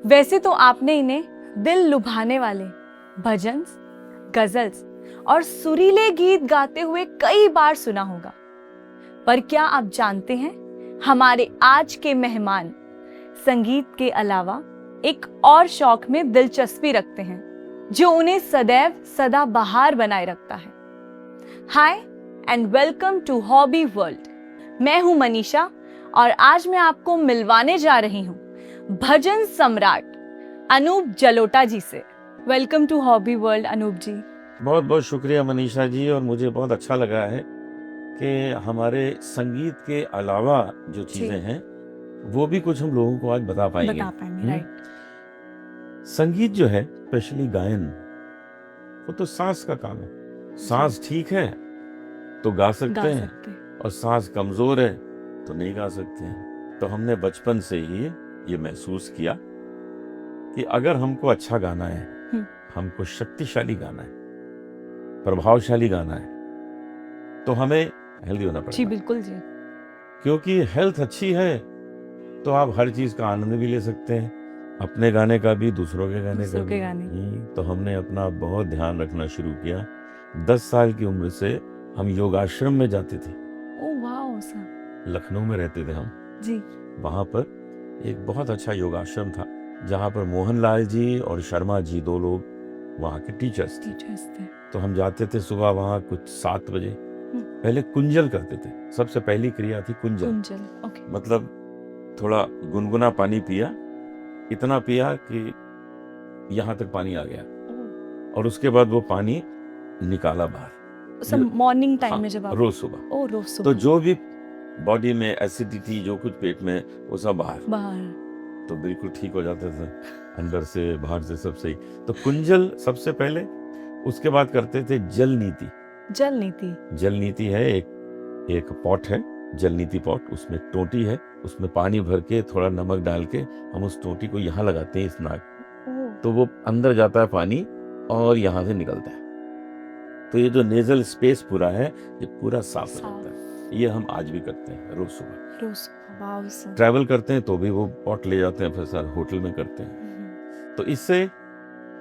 वैसे तो आपने इन्हें दिल लुभाने वाले भजन्स, गजल्स और सुरीले गीत गाते हुए कई बार सुना होगा, पर क्या आप जानते हैं हमारे आज के मेहमान संगीत के अलावा एक और शौक में दिलचस्पी रखते हैं जो उन्हें सदैव सदाबहार बनाए रखता है। Hi and welcome to hobby world. मैं हूं मनीषा और आज मैं आपको मिलवाने जा रही हूं भजन सम्राट अनूप जलोटा जी से। Welcome to hobby world Anup ji. बहुत बहुत शुक्रिया मनीषा जी, और मुझे बहुत अच्छा लगा है कि हमारे संगीत के अलावा जो चीजें हैं वो भी कुछ हम लोगों को आज बता पाएंगे। राइट। संगीत जो है, स्पेशली गायन, वो तो सांस का काम है। सांस ठीक है तो गा सकते हैं, और सांस कमजोर है तो नहीं गा सकते हैं। तो हमने बचपन से ही ये महसूस किया कि अगर हमको अच्छा गाना है, हमको शक्तिशाली गाना है, प्रभावशाली गाना है, तो हमें हेल्दी होना पड़ेगा। जी बिल्कुल जी। क्योंकि हेल्थ अच्छी है तो आप हर चीज का आनंद भी ले सकते हैं, अपने गाने का भी, दूसरों के गाने का भी। तो हमने अपना बहुत ध्यान रखना शुरू किया। 10 साल की उम्र से हम योगाश्रम में जाते थे। Oh wow sir. लखनऊ में रहते थे हम जी। वहां पर एक बहुत अच्छा योगाश्रम था जहां पर मोहनलाल जी और शर्मा जी, 2 लोग वहां के टीचर्स थे। तो हम जाते थे सुबह वहां कुछ 7 बजे। पहले कुंजल करते थे। सबसे पहली क्रिया थी कुंजल। ओके। मतलब थोड़ा गुनगुना पानी पिया, इतना पिया कि यहाँ तक पानी आ गया, और उसके बाद वो पानी निकाला बाहर। मॉर्निंग टाइम में जब आप रोज सुबह। रोज सुबह। तो जो भी बॉडी में एसिडिटी, जो कुछ पेट में, वो सब बाहर तो बिल्कुल ठीक हो जाते थे, अंदर से बाहर से सब सही। तो कुंजल सबसे पहले, उसके बाद करते थे जल नीति। जल नीति है एक पॉट है, जल नीति पॉट, उसमें टोटी है, उसमें पानी भर के थोड़ा नमक डाल के हम उस टोटी को यहाँ लगाते हैं, इस नाक, तो वो अंदर जाता है पानी और यहाँ से निकलता है। तो ये जो नेजल स्पेस पूरा है, ये पूरा साफ हो जाता है। ये हम आज भी करते हैं रोज सुबह। ट्रैवल करते हैं तो भी वो पॉट ले जाते हैं, फिर सर होटल में करते हैं। तो इससे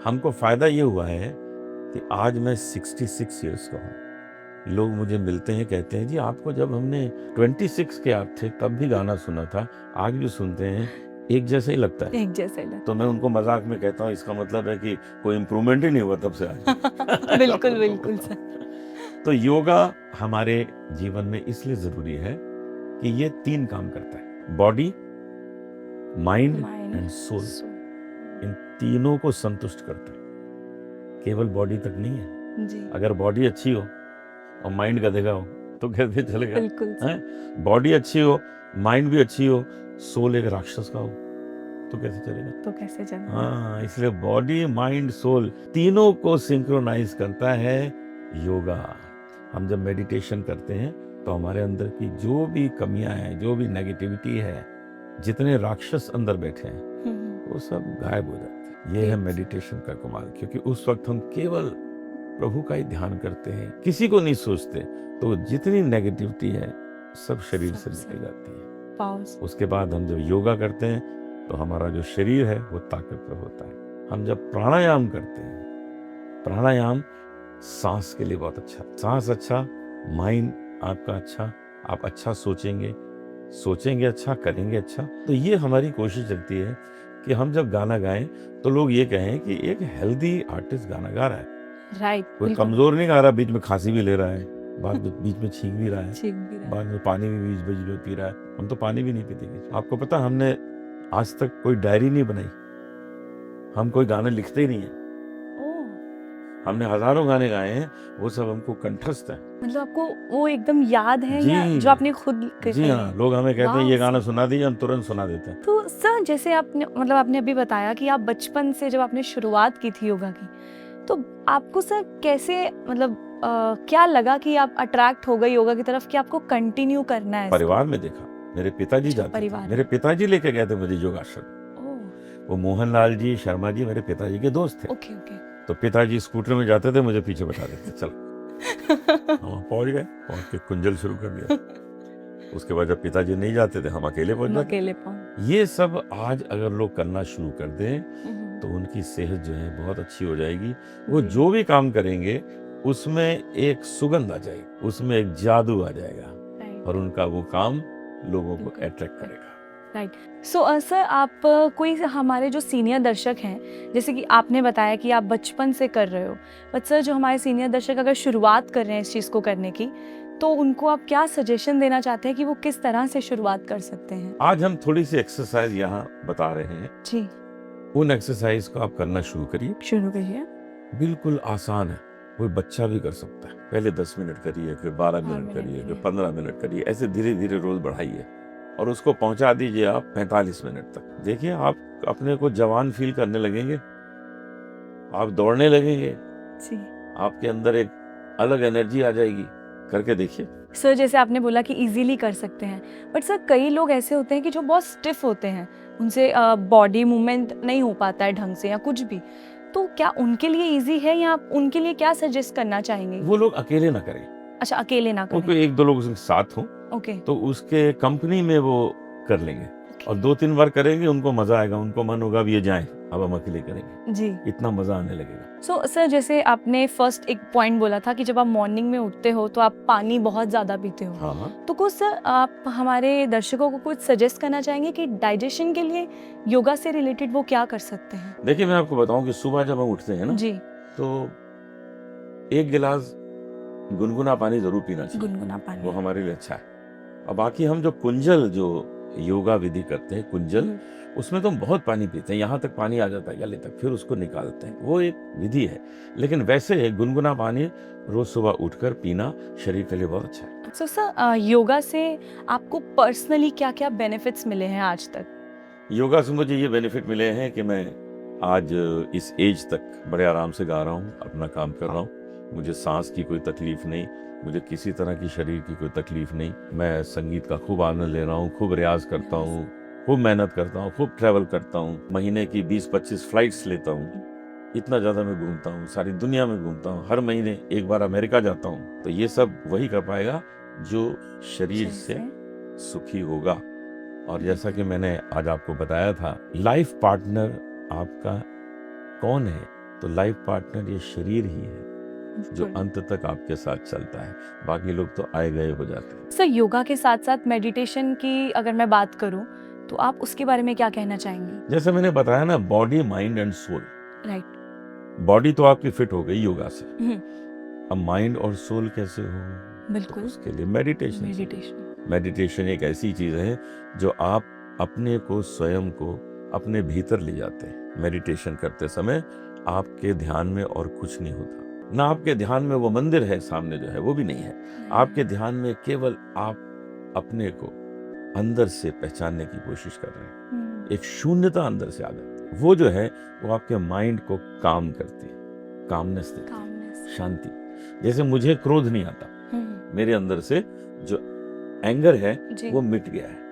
हमको फायदा ये हुआ है कि आज मैं 66 इयर्स का हूँ। लोग मुझे मिलते हैं, कहते हैं जी आपको जब हमने 26 के आप थे तब भी गाना सुना था, आज भी सुनते हैं, एक जैसा ही लगता है। तो मैं उनको मजाक में कहता हूँ, इसका मतलब है कि कोई इम्प्रूवमेंट ही नहीं हुआ तब से आज। बिल्कुल सर। तो योगा हमारे जीवन में इसलिए जरूरी है कि ये 3 काम करता है: बॉडी, माइंड एंड सोल। इन तीनों को संतुष्ट करता है, केवल बॉडी तक नहीं है जी। अगर बॉडी अच्छी हो और माइंड गधेगा हो तो कैसे चलेगा? बॉडी अच्छी हो, माइंड भी अच्छी हो, सोल एक राक्षस का हो तो कैसे चलेगा? हाँ, इसलिए बॉडी, माइंड, सोल तीनों को सिंक्रोनाइज करता है योगा। हम जब मेडिटेशन करते हैं तो हमारे अंदर की जो भी कमियां हैं, जो भी नेगेटिविटी है, जितने राक्षस अंदर बैठे हैं, वो सब गायब हो जाते हैं। ये है मेडिटेशन का कमाल, क्योंकि उस वक्त हम केवल प्रभु का ही ध्यान करते हैं, किसी को नहीं सोचते, तो जितनी नेगेटिविटी है सब शरीर से निकल जाती है। उसके बाद हम जब योगा करते हैं तो हमारा जो शरीर है वो ताकतवर होता है। हम जब प्राणायाम करते हैं, प्राणायाम सांस के लिए बहुत अच्छा, सांस अच्छा, माइंड आपका अच्छा, आप अच्छा सोचेंगे अच्छा, करेंगे अच्छा। तो ये हमारी कोशिश रहती है कि हम जब गाना गाएं तो लोग ये कहें कि एक हेल्दी आर्टिस्ट गाना गा रहा है। राइट। कोई कमजोर नहीं गा रहा, बीच में खांसी भी ले रहा है, बीच में छींक भी रहा है, बाद में पानी भी बीच में पी रहा है। हम तो पानी भी नहीं पीते। आपको पता, हमने आज तक कोई डायरी नहीं बनाई, हम कोई गाने लिखते ही नहीं है। हमने हजारों गाने गाए हैं, वो सब हमको कंठस्थ है। मतलब आपको वो एकदम याद है या जो आपने खुद जी हाँ, लोग हमें कहते हैं ये गाना सुना दीजिए, हम तुरंत सुना देते हैं। तो सर, जैसे आपने अभी बताया कि आप बचपन से जब आपने शुरुआत की थी योगा की, तो आपको सर कैसे, मतलब क्या लगा कि आप अट्रैक्ट हो गए योगा की तरफ कि आपको कंटिन्यू करना है? परिवार में देखा, मेरे पिताजी जाते थे, मेरे पिताजी लेके गए थे मुझे योगाश्रम। वो मोहनलाल जी, शर्मा जी मेरे पिताजी के दोस्त थे। तो पिताजी स्कूटर में जाते थे, मुझे पीछे बैठा देते, चल। हम पहुंच गए, पहुंच के कुंजल शुरू कर दिया। उसके बाद जब पिताजी नहीं जाते थे हम अकेले पहुंच हम जाते। अकेले पाऊँ। ये सब आज अगर लोग करना शुरू कर दें तो उनकी सेहत जो है बहुत अच्छी हो जाएगी। वो जी। जो भी काम करेंगे उसमें एक सुगंध आ जाएगी, उसमें एक जादू आ जाएगा राइट और उनका वो काम लोगों को बिल्कुल। अट्रैक्ट करेगा। राइट। सो सर, आप कोई हमारे जो सीनियर दर्शक हैं, जैसे कि आपने बताया कि आप बचपन से कर रहे हो, बट सर जो हमारे सीनियर दर्शक अगर शुरुआत कर रहे हैं इस चीज़ को करने की, तो उनको आप क्या सजेशन देना चाहते हैं कि वो किस तरह से शुरुआत कर सकते हैं? आज हम थोड़ी सी एक्सरसाइज यहाँ बता रहे हैं, जी, उन एक्सरसाइज को आप करना शुरू करिए। शुरू करिए। बिल्कुल आसान है, कोई बच्चा भी कर सकता है। पहले 10 मिनट करिए, फिर 12 मिनट मिनट करिए, फिर करिए। 15 मिनट करिए, ऐसे धीरे धीरे रोज बढ़ाइए और उसको पहुंचा दीजिए आप 45 मिनट तक। देखिए आप अपने को जवान फील करने लगेंगे, आप दौड़ने लगेंगे, जी आपके अंदर एक अलग एनर्जी आ जाएगी। करके देखिए। सर, जैसे आपने बोला कि इजीली कर सकते हैं, बट सर कई लोग ऐसे होते हैं कि जो बहुत स्टिफ होते हैं, उनसे बॉडी मूवमेंट नहीं हो पाता है ढंग से या कुछ भी, तो क्या उनके लिए इजी है या आप उनके लिए क्या सजेस्ट करना चाहेंगे? वो लोग अकेले ना करें, अच्छा, अकेले ना वो करें। कोई 1-2 लोग उसके साथ हों ओके तो उसके कंपनी में वो कर लेंगे और 2-3 बार करेंगे, उनको मजा आएगा, उनको मन होगा अब ये जाएं, अब हम अकेले करेंगे, जी। इतना मजा आने लगेगा। सो सर, जैसे आपने फर्स्ट एक पॉइंट बोला था कि जब आप मॉर्निंग में उठते हो तो आप पानी बहुत ज़्यादा पीते हो, हाँ, तो कुछ सर आप हमारे दर्शकों को कुछ सजेस्ट करना चाहेंगे कि डाइजेशन के लिए योगा से रिलेटेड वो क्या कर सकते हैं? देखिए मैं आपको बताऊं कि सुबह जब हम उठते हैं ना जी, तो 1 गिलास गुनगुना पानी जरूर पीना चाहिए, गुनगुना वो पानी। हमारे लिए अच्छा है। और बाकी हम जो कुंजल जो योगा विधि करते हैं कुंजल, उसमें तो हम बहुत पानी पीते हैं, यहाँ तक पानी आ जाता है गले तक, फिर उसको निकालते हैं, वो एक विधि है। लेकिन वैसे गुनगुना पानी रोज सुबह उठकर पीना शरीर के लिए बहुत अच्छा है। सो सर, योगा से आपको पर्सनली क्या क्या बेनिफिट्स मिले हैं आज तक? योगा से मुझे ये बेनिफिट मिले हैं कि मैं आज इस एज तक बड़े आराम से गा रहा हूँ, अपना काम कर रहा हूँ, मुझे सांस की कोई तकलीफ नहीं, मुझे किसी तरह की शरीर की कोई तकलीफ नहीं। मैं संगीत का खूब आनंद ले रहा हूँ, खूब रियाज करता हूँ, खूब मेहनत करता हूँ, खूब ट्रैवल करता हूँ, महीने की 20-25 फ्लाइट्स लेता हूँ, इतना ज़्यादा मैं घूमता हूँ, सारी दुनिया में घूमता हूँ, हर महीने एक बार अमेरिका जाता हूँ। तो ये सब वही कर पाएगा जो शरीर से सुखी होगा। और जैसा कि मैंने आज आपको बताया था, लाइफ पार्टनर आपका कौन है? तो लाइफ पार्टनर ये शरीर ही है जो अंत तक आपके साथ चलता है, बाकी लोग तो आए गए हो जाते हैं। सर, योगा के साथ साथ मेडिटेशन की अगर मैं बात करूं तो आप उसके बारे में क्या कहना चाहेंगे? जैसे मैंने बताया ना, body mind and soul. Right. Body तो आपकी फिट हो गई योगा से, अब माइंड और सोल कैसे हो? बिल्कुल। तो उसके लिए मेडिटेशन। मेडिटेशन एक ऐसी चीज है जो आप अपने को, स्वयं को अपने भीतर ले जाते हैं। मेडिटेशन करते समय आपके ध्यान में और कुछ नहीं होता, ना आपके ध्यान में वो मंदिर है सामने जो है वो भी नहीं है, आपके ध्यान में केवल आप अपने को अंदर से पहचानने की कोशिश कर रहे हैं। एक शून्यता अंदर से आ जाती है, वो जो है वो आपके माइंड को काम करती है, कामनेस देती है, शांति। जैसे मुझे क्रोध नहीं आता, मेरे अंदर से जो एंगर है वो मिट गया है,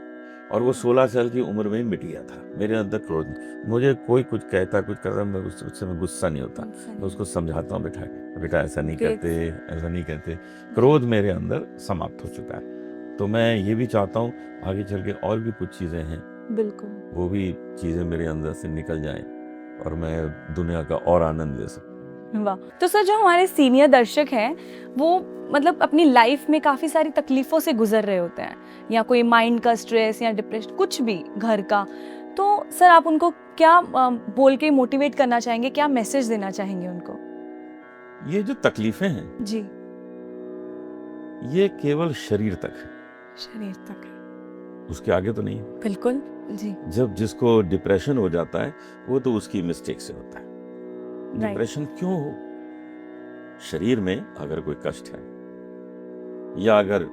और वो 16 साल की उम्र में ही मिट गया था। मेरे अंदर क्रोध, मुझे कोई कुछ कहता, कुछ करता, मैं उससे मैं गुस्सा नहीं होता, मैं उसको समझाता हूँ बैठा के, बेटा ऐसा नहीं करते, ऐसा नहीं कहते। क्रोध मेरे अंदर समाप्त हो चुका है। तो मैं ये भी चाहता हूँ आगे चल के और भी कुछ चीजें हैं, बिल्कुल, वो भी चीजें मेरे अंदर से निकल जाएं और मैं दुनिया का और आनंद ले सकूं। वाह। तो सर, जो हमारे सीनियर दर्शक हैं वो मतलब अपनी लाइफ में काफ़ी सारी तकलीफ़ों से गुजर रहे होते हैं, या कोई माइंड का स्ट्रेस या डिप्रेशन, कुछ भी घर का, तो सर आप उनको क्या बोल के मोटिवेट करना चाहेंगे, क्या मैसेज देना चाहेंगे उनको? ये जो तकलीफें हैं जी, ये केवल शरीर तक है, शरीर तक है, उसके आगे तो नहीं है। बिल्कुल जी। जब जिसको डिप्रेशन हो जाता है वो तो उसकी मिस्टेक से होता है। डिप्रेशन क्यों हो? शरीर में अगर कोई कष्ट है, या अगर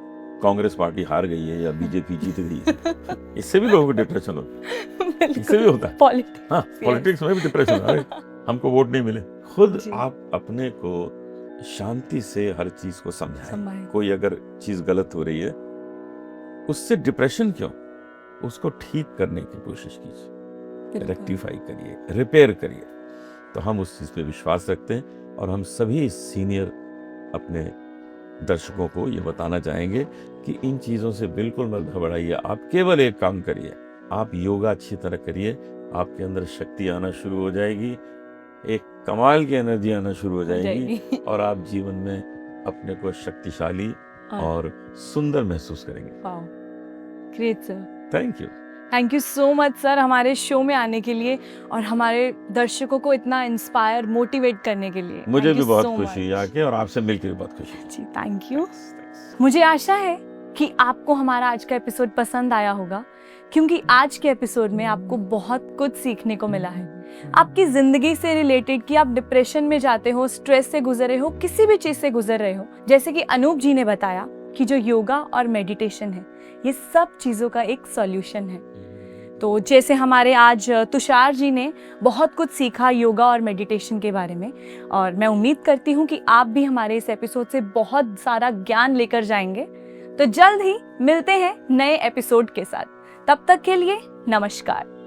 कांग्रेस पार्टी हार गई है या बीजेपी जीत गई है, इससे भी लोगों को डिप्रेशन होता है, इससे भी होता है। हाँ, पॉलिटिक्स में भी डिप्रेशन होता है, हमको वोट नहीं मिले। खुद आप अपने को शांति से हर चीज को समझाएं। कोई अगर चीज गलत हो रही है, उससे डिप्रेशन क्यों, उसको ठीक करने की कोशिश कीजिए, रेक्टिफाई करिए, रिपेयर करिए। तो हम उस चीज पे विश्वास रखते हैं, और हम सभी सीनियर अपने दर्शकों को ये बताना चाहेंगे कि इन चीज़ों से बिल्कुल मत घबराइए। आप केवल एक काम करिए, आप योगा अच्छी तरह करिए, आपके अंदर शक्ति आना शुरू हो जाएगी, एक कमाल की एनर्जी आना शुरू हो जाएगी और आप जीवन में अपने को शक्तिशाली और सुंदर महसूस करेंगे। Great sir, thank you so much sir, हमारे शो में आने के लिए और हमारे दर्शकों को इतना इंस्पायर मोटिवेट करने के लिए। मुझे भी बहुत खुशी है आके, और आपसे मिलकर भी बहुत खुशी जी, थैंक यू। मुझे आशा है कि आपको हमारा आज का एपिसोड पसंद आया होगा, क्योंकि आज के एपिसोड में आपको बहुत कुछ सीखने को मिला है आपकी जिंदगी से रिलेटेड, कि आप डिप्रेशन में जाते हो, स्ट्रेस से गुजर रहे हो, किसी भी चीज से गुजर रहे हो। जैसे कि अनूप जी ने बताया कि जो योगा और मेडिटेशन है, ये सब चीजों का एक सॉल्यूशन है। तो जैसे हमारे आज तुषार जी ने बहुत कुछ सीखा योगा और मेडिटेशन के बारे में, और मैं उम्मीद करती हूँ कि आप भी हमारे इस एपिसोड से बहुत सारा ज्ञान लेकर जाएंगे। तो जल्द ही मिलते हैं नए एपिसोड के साथ, तब तक के लिए नमस्कार।